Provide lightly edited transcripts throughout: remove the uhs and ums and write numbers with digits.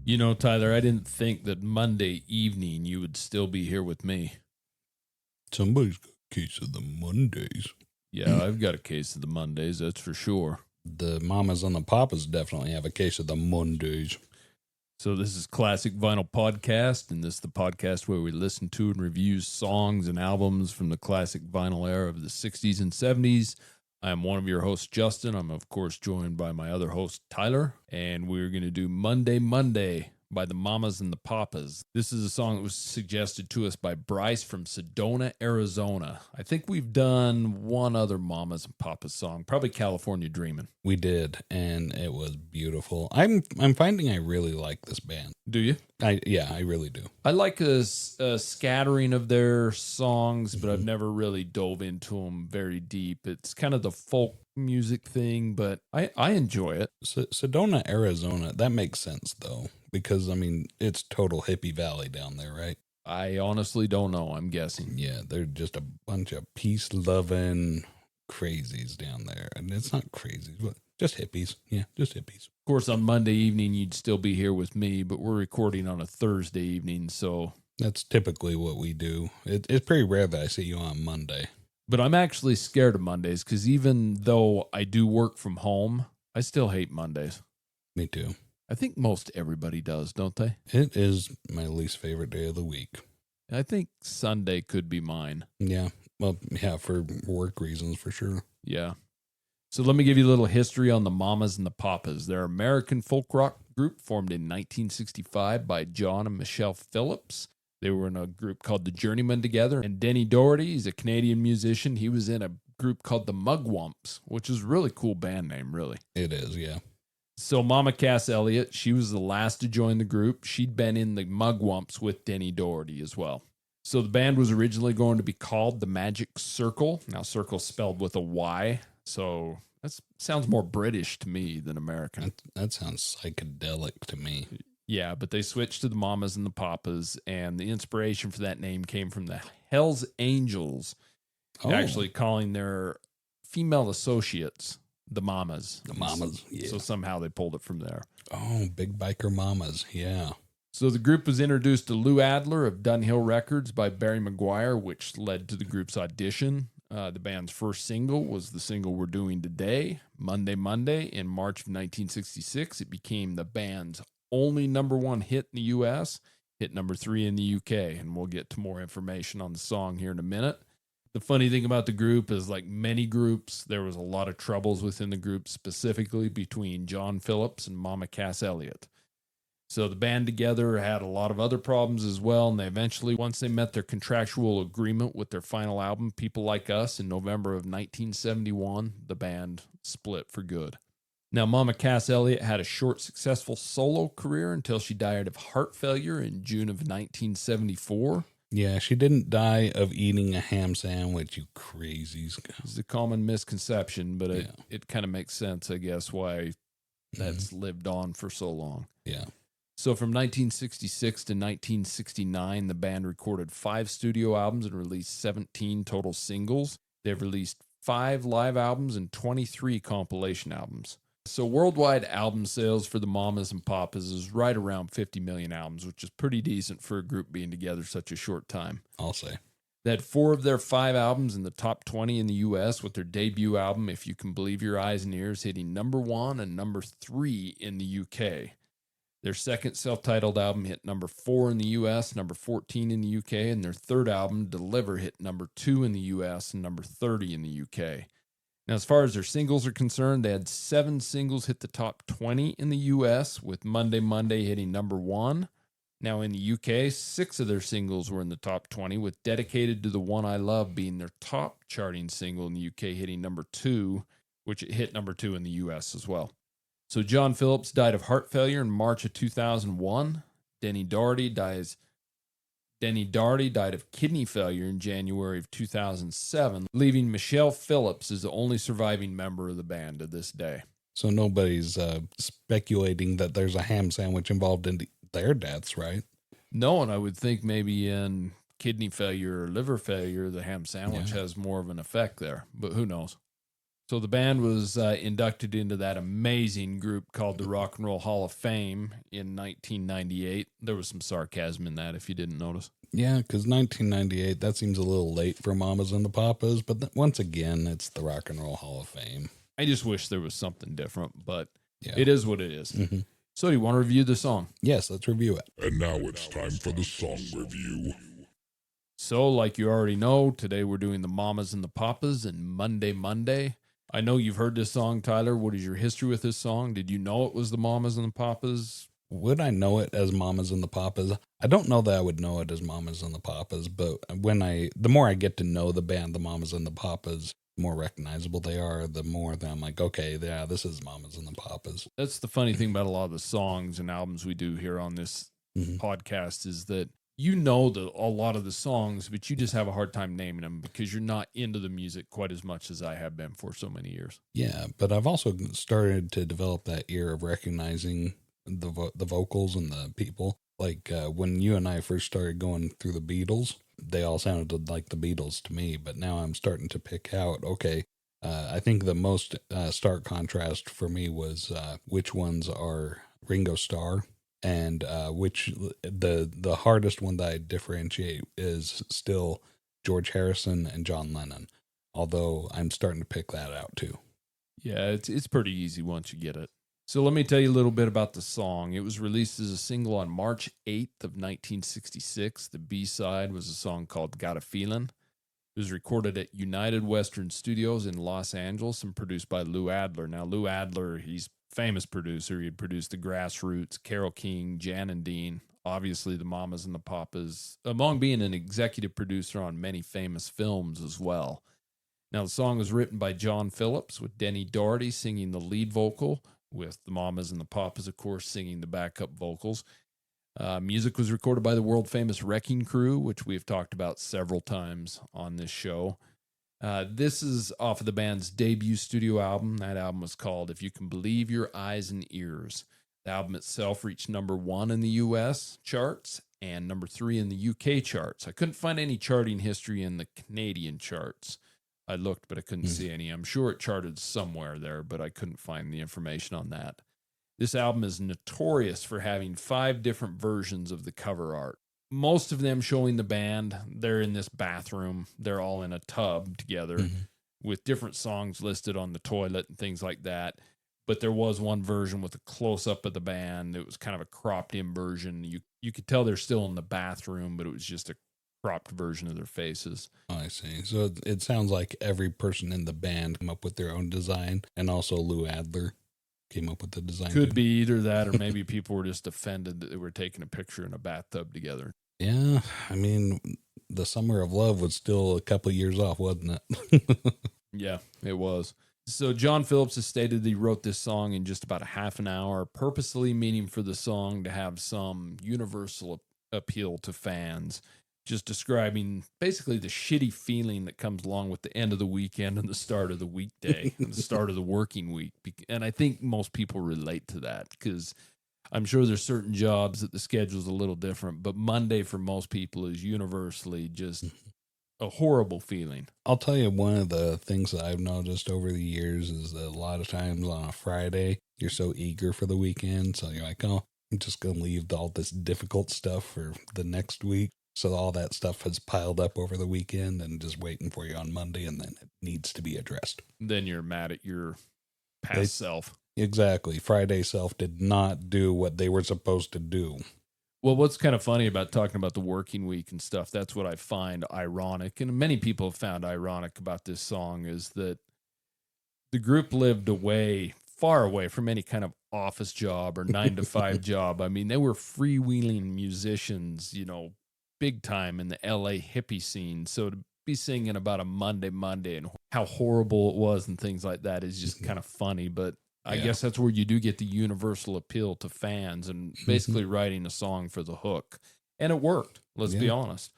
You know, Tyler, I didn't think that Monday evening you would still be here with me. Somebody's got a case of the Mondays. Yeah, I've got a case of the Mondays, that's for sure. The mamas and the papas definitely have a case of the Mondays. So this is Classic Vinyl Podcast, and this is the podcast where we listen to and review songs and albums from the classic vinyl era of the 60s and 70s. I am one of your hosts, Justin. I'm, of course, joined by my other host, Tyler, and we're going to do Monday Monday by the Mamas and the Papas. This is a song that was suggested to us by Bryce from Sedona, Arizona. I think we've done one other Mamas and Papas song, probably California Dreamin'. We did, and it was beautiful. I'm finding I really like this band. Do you? I really do. I like a scattering of their songs, but I've never really dove into them very deep. It's kind of the folk music thing, but I enjoy it. Sedona, Arizona, that makes sense, though, because, I mean, it's total hippie valley down there, right? I honestly don't know. I'm guessing. Yeah, they're just a bunch of peace-loving crazies down there. And it's not crazies, but just hippies. Yeah, just hippies. Of course, on Monday evening, you'd still be here with me, but we're recording on a Thursday evening, so... That's typically what we do. It's pretty rare that I see you on Monday. But I'm actually scared of Mondays, because even though I do work from home, I still hate Mondays. Me too. I think most everybody does, don't they? It is my least favorite day of the week. I think Sunday could be mine. Yeah. Well, yeah, for work reasons, for sure. Yeah. So let me give you a little history on the Mamas and the Papas. They're an American folk rock group formed in 1965 by John and Michelle Phillips. They were in a group called the Journeymen together. And Denny Doherty, he's a Canadian musician. He was in a group called the Mugwumps, which is a really cool band name, really. It is, yeah. So Mama Cass Elliot, she was the last to join the group. She'd been in the Mugwumps with Denny Doherty as well. So the band was originally going to be called the Magic Circle. Now, circle spelled with a Y. So that sounds more British to me than American. That sounds psychedelic to me. Yeah, but they switched to the Mamas and the Papas, and the inspiration for that name came from the Hells Angels, actually calling their female associates the Mamas. The Mamas, yeah. So somehow they pulled it from there. Oh, big biker mamas, yeah. So the group was introduced to Lou Adler of Dunhill Records by Barry McGuire, which led to the group's audition. The band's first single was the single we're doing today, Monday Monday, in March of 1966. It became the band's only number one hit in the U.S., hit number 3 in the U.K., and we'll get to more information on the song here in a minute. The funny thing about the group is, like many groups, there was a lot of troubles within the group, specifically between John Phillips and Mama Cass Elliot. So the band together had a lot of other problems as well, and they eventually, once they met their contractual agreement with their final album, People Like Us, in November of 1971, the band split for good. Now, Mama Cass Elliot had a short, successful solo career until she died of heart failure in June of 1974. Yeah, she didn't die of eating a ham sandwich, you crazies. It's a common misconception, but it kind of makes sense, I guess, why that's lived on for so long. Yeah. So from 1966 to 1969, the band recorded 5 studio albums and released 17 total singles. They've released 5 live albums and 23 compilation albums. So worldwide album sales for the Mamas and Papas is right around 50 million albums, which is pretty decent for a group being together such a short time. I'll say. They had 4 of their 5 albums in the top 20 in the U.S., with their debut album, If You Can Believe Your Eyes and Ears, hitting number 1 and number 3 in the U.K. Their second self-titled album hit number 4 in the U.S., number 14 in the U.K., and their third album, Deliver, hit number 2 in the U.S. and number 30 in the U.K. Now, as far as their singles are concerned, they had 7 singles hit the top 20 in the U.S., with Monday Monday hitting number 1. Now, in the U.K., 6 of their singles were in the top 20, with Dedicated to the One I Love being their top charting single in the U.K., hitting number 2, which it hit number 2 in the U.S. as well. So John Phillips died of heart failure in March of 2001. Denny Doherty died of kidney failure in January of 2007, leaving Michelle Phillips as the only surviving member of the band to this day. So nobody's speculating that there's a ham sandwich involved in their deaths, right? No, and I would think maybe in kidney failure or liver failure, the ham sandwich has more of an effect there, but who knows? So the band was inducted into that amazing group called the Rock and Roll Hall of Fame in 1998. There was some sarcasm in that if you didn't notice. Yeah, because 1998, that seems a little late for Mamas and the Papas, but once again, it's the Rock and Roll Hall of Fame. I just wish there was something different, but Yeah. it is what it is. Mm-hmm. So do you want to review the song? Yes, let's review it. And now it's time for the song review. So like you already know, today we're doing the Mamas and the Papas and Monday. I know you've heard this song, Tyler. What is your history with this song? Did you know it was the Mamas and the Papas? Would I know it as Mamas and the Papas? I don't know that I would know it as Mamas and the Papas, but the more I get to know the band, the Mamas and the Papas, the more recognizable they are, the more that I'm like, okay, yeah, this is Mamas and the Papas. That's the funny thing about a lot of the songs and albums we do here on this podcast is that you know a lot of the songs, but you just have a hard time naming them because you're not into the music quite as much as I have been for so many years. Yeah, but I've also started to develop that ear of recognizing the vocals and the people. Like when you and I first started going through the Beatles, they all sounded like the Beatles to me, but now I'm starting to pick out, okay, I think the most stark contrast for me was which ones are Ringo Starr, and which the hardest one that I differentiate is still George Harrison and John Lennon, although I'm starting to pick that out too. Yeah, it's pretty easy once you get it. So let me tell you a little bit about the song. It was released as a single on March 8th of 1966. The B-side was a song called Got a Feelin'. It was recorded at United Western Studios in Los Angeles and produced by Lou Adler. Now, Lou Adler, he's a famous producer. He had produced The Grassroots, Carole King, Jan and Dean, obviously the Mamas and the Papas, among being an executive producer on many famous films as well. Now, the song was written by John Phillips with Denny Doherty singing the lead vocal, with the Mamas and the Papas, of course, singing the backup vocals. Music was recorded by the world-famous Wrecking Crew, which we've talked about several times on this show. This is off of the band's debut studio album. That album was called If You Can Believe Your Eyes and Ears. The album itself reached number 1 in the U.S. charts and number 3 in the U.K. charts. I couldn't find any charting history in the Canadian charts. I looked, but I couldn't see any. I'm sure it charted somewhere there, but I couldn't find the information on that. This album is notorious for having 5 different versions of the cover art. Most of them showing the band. They're in this bathroom. They're all in a tub together with different songs listed on the toilet and things like that. But there was one version with a close-up of the band. It was kind of a cropped-in version. You could tell they're still in the bathroom, but it was just a cropped version of their faces. Oh, I see. So it sounds like every person in the band came up with their own design, and also Lou Adler came up with the design. Could be either that, or maybe people were just offended that they were taking a picture in a bathtub together. Yeah, I mean, the Summer of Love was still a couple years off, wasn't it? Yeah, it was. So John Phillips has stated that he wrote this song in just about a half an hour, purposely meaning for the song to have some universal appeal to fans. Just describing basically the shitty feeling that comes along with the end of the weekend and the start of the weekday, and the start of the working week. And I think most people relate to that because I'm sure there's certain jobs that the schedule's a little different, but Monday for most people is universally just a horrible feeling. I'll tell you, one of the things that I've noticed over the years is that a lot of times on a Friday, you're so eager for the weekend. So you're like, oh, I'm just going to leave all this difficult stuff for the next week. So all that stuff has piled up over the weekend and just waiting for you on Monday, and then it needs to be addressed. Then you're mad at your past self. Exactly. Friday self did not do what they were supposed to do. Well, what's kind of funny about talking about the working week and stuff, that's what I find ironic, and many people have found ironic about this song, is that the group lived far away from any kind of office job or 9-to-5 job. I mean, they were freewheeling musicians, big time in the LA hippie scene. So to be singing about a Monday and how horrible it was and things like that is just kind of funny. But I guess that's where you do get the universal appeal to fans and basically writing a song for the hook. And it worked, let's be honest.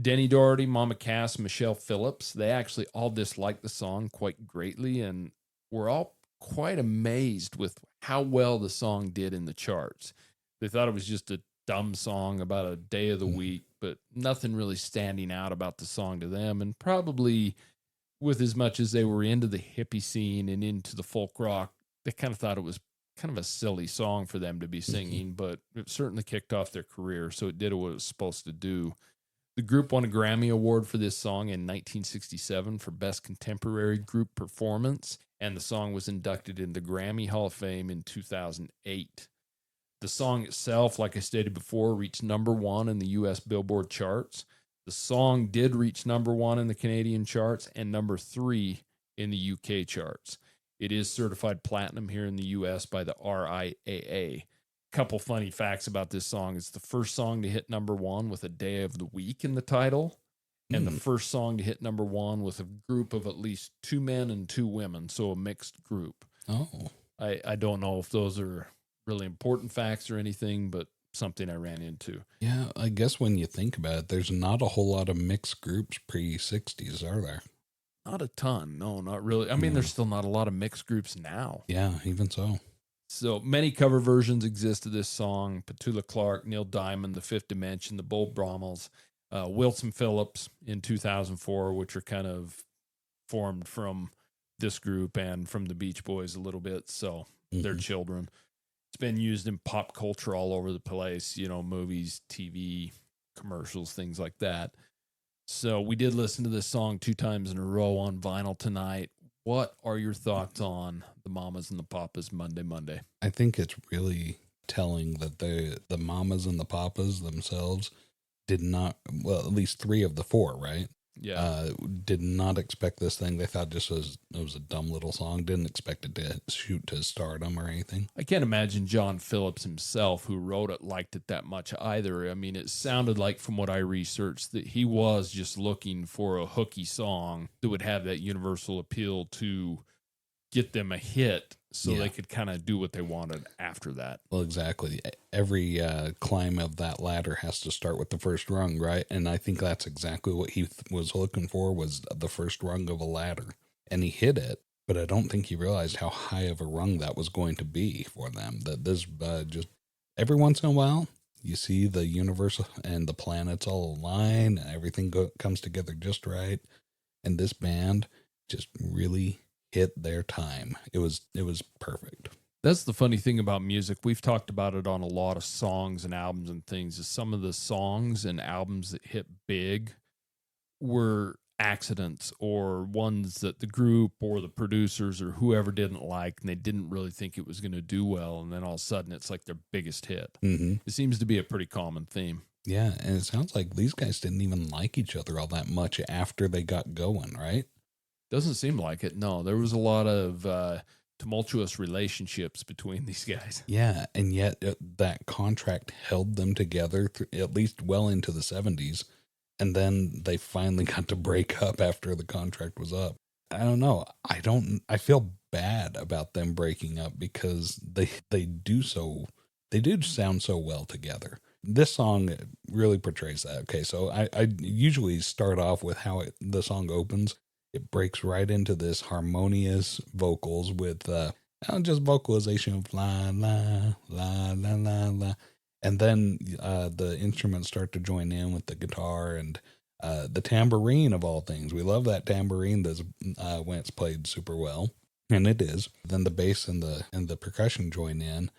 Denny Doherty, Mama Cass, Michelle Phillips, they actually all disliked the song quite greatly and were all quite amazed with how well the song did in the charts. They thought it was just a dumb song about a day of the week, but nothing really standing out about the song to them, and probably with as much as they were into the hippie scene and into the folk rock, they kind of thought it was kind of a silly song for them to be singing, but it certainly kicked off their career, so it did what it was supposed to do. The group won a Grammy Award for this song in 1967 for Best Contemporary Group Performance, and the song was inducted in the Grammy Hall of Fame in 2008. The song itself, like I stated before, reached number 1 in the U.S. Billboard charts. The song did reach number 1 in the Canadian charts and number 3 in the UK charts. It is certified platinum here in the U.S. by the RIAA. Couple funny facts about this song. It's the first song to hit number 1 with a day of the week in the title, and the first song to hit number 1 with a group of at least 2 men and 2 women, so a mixed group. Oh. I don't know if those are really important facts or anything, but something I ran into. Yeah, I guess when you think about it, there's not a whole lot of mixed groups pre-60s, are there? Not a ton. No, not really. I mean, there's still not a lot of mixed groups now. Yeah, even so. So many cover versions exist of this song. Petula Clark, Neil Diamond, The Fifth Dimension, the Bull Brommels, Wilson Phillips in 2004, which are kind of formed from this group and from the Beach Boys a little bit. So they're children. It's been used in pop culture all over the place, you know, movies, TV, commercials, things like that. So we did listen to this song 2 times in a row on vinyl tonight. What are your thoughts on the Mamas and the Papas Monday? I think it's really telling that the Mamas and the Papas themselves did not, well, at least 3 of the 4, right? Yeah. Did not expect this thing. They thought it was a dumb little song. Didn't expect it to shoot to stardom or anything. I can't imagine John Phillips himself, who wrote it, liked it that much either. I mean, it sounded like, from what I researched, that he was just looking for a hooky song that would have that universal appeal to get them a hit so they could kind of do what they wanted after that. Well, exactly. Every climb of that ladder has to start with the first rung, right? And I think that's exactly what he was looking for, was the first rung of a ladder. And he hit it, but I don't think he realized how high of a rung that was going to be for them. That this just every once in a while, you see the universe and the planets all align and everything comes together just right. And this band just really hit their time. It was perfect. That's the funny thing about music. We've talked about it on a lot of songs and albums and things, is some of the songs and albums that hit big were accidents or ones that the group or the producers or whoever didn't like, and they didn't really think it was going to do well. And then all of a sudden it's like their biggest hit. It seems to be a pretty common theme. Yeah. And it sounds like these guys didn't even like each other all that much after they got going, right? Doesn't seem like it. No, there was a lot of tumultuous relationships between these guys. Yeah, and yet that contract held them together at least well into the 70s, and then they finally got to break up after the contract was up. I don't know. I feel bad about them breaking up because they do sound so well together. This song really portrays that. Okay, so I usually start off with how the song opens. It breaks right into this harmonious vocals with just vocalization of la, la, la, la, la, la. And then the instruments start to join in with the guitar and the tambourine of all things. We love that tambourine when it's played super well. And it is. Then the bass and the percussion join in.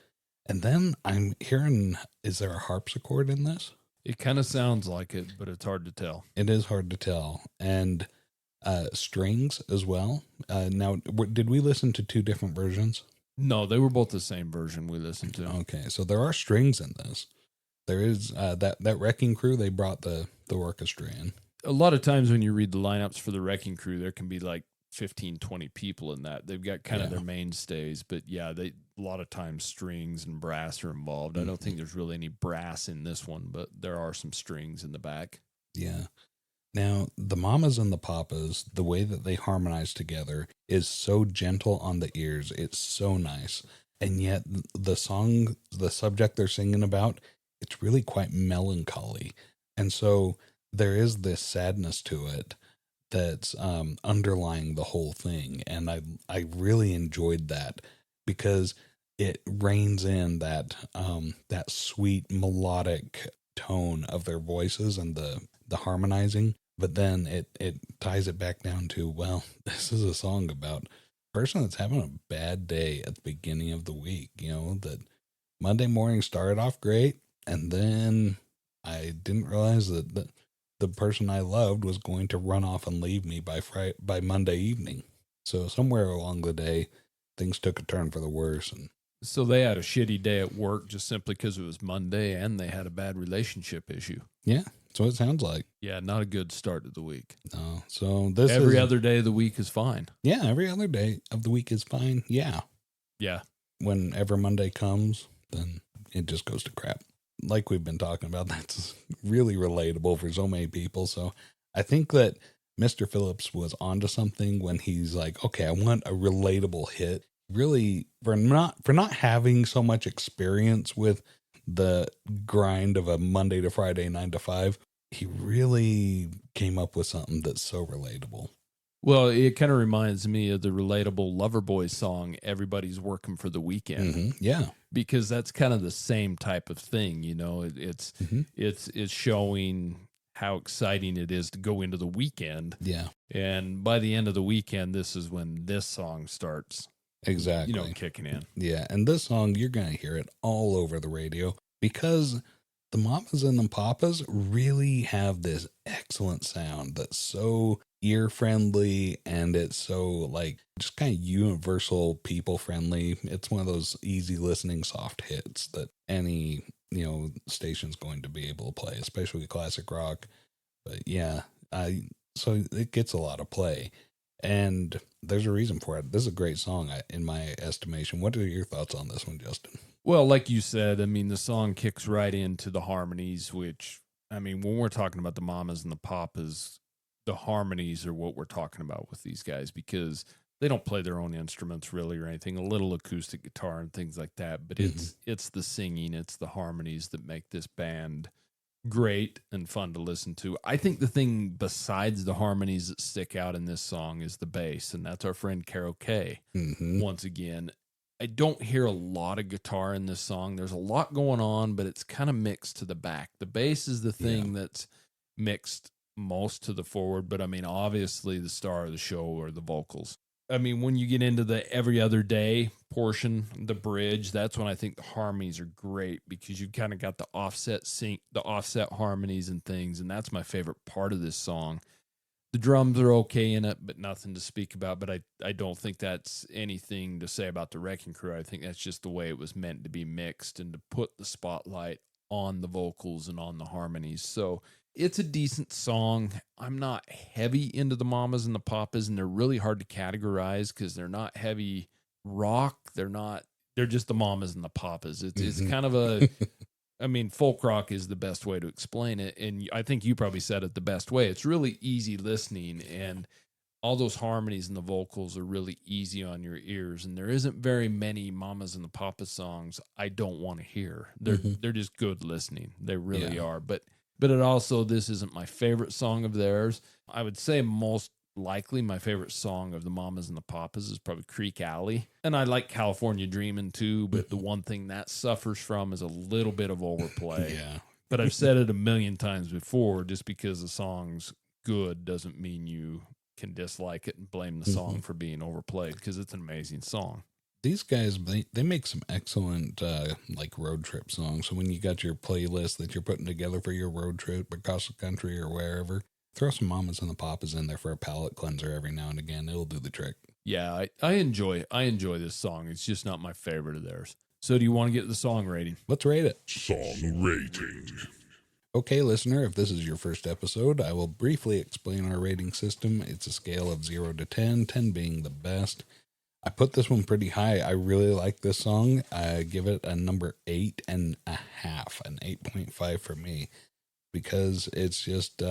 And then I'm hearing, is there a harpsichord in this? It kind of sounds like it, but it's hard to tell. It is hard to tell. And strings as well. Now, did we listen to 2 different versions? No, they were both the same version we listened to. Okay, so there are strings in this. There is that Wrecking Crew, they brought the orchestra in. A lot of times when you read the lineups for the Wrecking Crew, there can be like 15, 20 people in that. They've got kind of their mainstays, but yeah, a lot of times strings and brass are involved. I don't think there's really any brass in this one, but there are some strings in the back. Yeah. Now, the Mamas and the Papas, the way that they harmonize together is so gentle on the ears. It's so nice. And yet the song, the subject they're singing about, it's really quite melancholy. And so there is this sadness to it that's underlying the whole thing. And I really enjoyed that because it reins in that sweet melodic tone of their voices and the harmonizing, But then it ties it back down to, well, this is a song about a person that's having a bad day at the beginning of the week. That Monday morning started off great, and then I didn't realize that the person I loved was going to run off and leave me by Monday evening. So somewhere along the day, things took a turn for the worse. And so they had a shitty day at work just simply because it was Monday, and they had a bad relationship issue. yeah, that's what it sounds like. Yeah, not a good start to the week. No, so this every other day of the week is fine. Yeah, every other day of the week is fine. Yeah. Yeah. Whenever Monday comes, then it just goes to crap. Like we've been talking about, that's really relatable for so many people. So I think that Mr. Phillips was onto something when he's like, okay, I want a relatable hit. Really, for not having so much experience with the grind of a Monday to Friday 9 to 5, he really came up with something that's so relatable. Well, it kind of reminds me of the relatable Loverboy song, Everybody's Working for the Weekend. Mm-hmm. Yeah. Because that's kind of the same type of thing, It's showing how exciting it is to go into the weekend. Yeah. And by the end of the weekend, this is when this song starts. Exactly. Kicking in. Yeah. And this song, you're going to hear it all over the radio because the Mamas and the Papas really have this excellent sound that's so ear friendly, and it's so just kind of universal people friendly. It's one of those easy listening soft hits that any station's going to be able to play, especially classic rock. But yeah, so it gets a lot of play, and there's a reason for it. This is a great song in my estimation. What are your thoughts on this one, Justin? Well, like you said, the song kicks right into the harmonies, which, when we're talking about the Mamas and the Papas, the harmonies are what we're talking about with these guys, because they don't play their own instruments really or anything, a little acoustic guitar and things like that. But it's the singing, it's the harmonies that make this band great and fun to listen to. I think the thing besides the harmonies that stick out in this song is the bass, and that's our friend Carol Kay. Mm-hmm. Once again, I don't hear a lot of guitar in this song. There's a lot going on, but it's kind of mixed to the back. The bass is the thing that's mixed most to the forward, but obviously the star of the show are the vocals. When you get into the every other day portion, the bridge, that's when I think the harmonies are great, because you've kind of got the offset harmonies and things, and that's my favorite part of this song. The drums are okay in it, but nothing to speak about. But I don't think that's anything to say about the Wrecking Crew. I think that's just the way it was meant to be mixed and to put the spotlight on the vocals and on the harmonies. So it's a decent song. I'm not heavy into the Mamas and the Papas, and they're really hard to categorize because they're not heavy rock. They're just the Mamas and the Papas. It's kind of a... folk rock is the best way to explain it. And I think you probably said it the best way. It's really easy listening, and all those harmonies and the vocals are really easy on your ears. And there isn't very many Mamas and the Papas songs I don't want to hear. They're just good listening. They really are. But it also, this isn't my favorite song of theirs. I would say most likely my favorite song of the Mamas and the Papas is probably Creek Alley. And I like California Dreamin' too, but the one thing that suffers from is a little bit of overplay. Yeah. But I've said it a million times before, just because the song's good doesn't mean you can dislike it and blame the song for being overplayed, because it's an amazing song. These guys, they make some excellent road trip songs. So when you got your playlist that you're putting together for your road trip across the country or wherever, throw some Mamas and the Papas in there for a palate cleanser every now and again. It'll do the trick. Yeah, I enjoy this song. It's just not my favorite of theirs. So do you want to get the song rating? Let's rate it. Song rating. Okay, listener, if this is your first episode, I will briefly explain our rating system. It's a scale of 0 to 10, 10 being the best. I put this one pretty high. I really like this song. I give it a number 8.5, an 8.5 for me, because it's just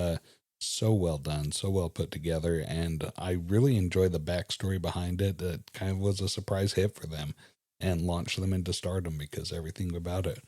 so well done, so well put together, and I really enjoy the backstory behind it. That kind of was a surprise hit for them and launched them into stardom, because everything about it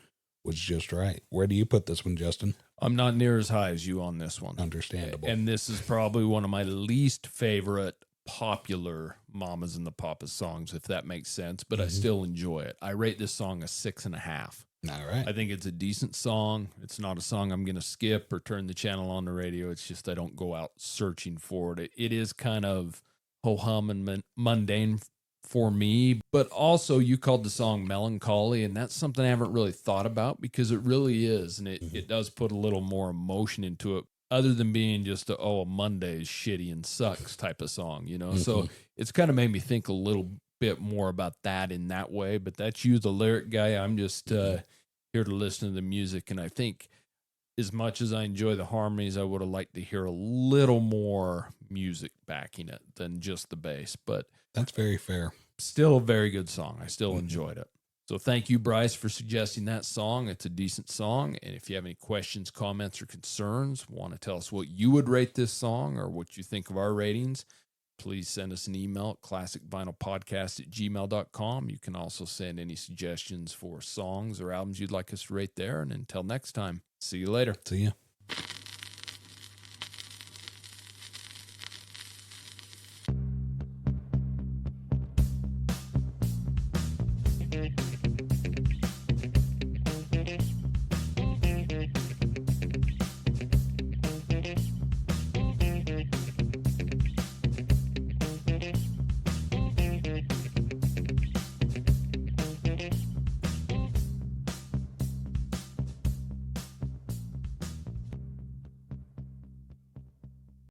was just right. Where do you put this one, Justin? I'm not near as high as you on this one. Understandable. And this is probably one of my least favorite popular Mamas and the Papas songs, if that makes sense, but I still enjoy it. I rate this song a 6.5. All right. I think it's a decent song. It's not a song I'm going to skip or turn the channel on the radio. It's just I don't go out searching for it. It is kind of ho-hum and mundane for me, but also you called the song melancholy, and that's something I haven't really thought about because it really is, and it does put a little more emotion into it other than being just a Monday is shitty and sucks type of song, you know? So it's kind of made me think a little bit more about that in that way, but that's you, the lyric guy. I'm just here to listen to the music, and I think as much as I enjoy the harmonies, I would have liked to hear a little more music backing it than just the bass, but that's very fair. Still a very good song. I still enjoyed it. So thank you, Bryce, for suggesting that song. It's a decent song, and if you have any questions, comments, or concerns, want to tell us what you would rate this song or what you think of our ratings, please send us an email at classicvinylpodcast@gmail.com. You can also send any suggestions for songs or albums you'd like us to rate there. And until next time, see you later. See ya. Thank you.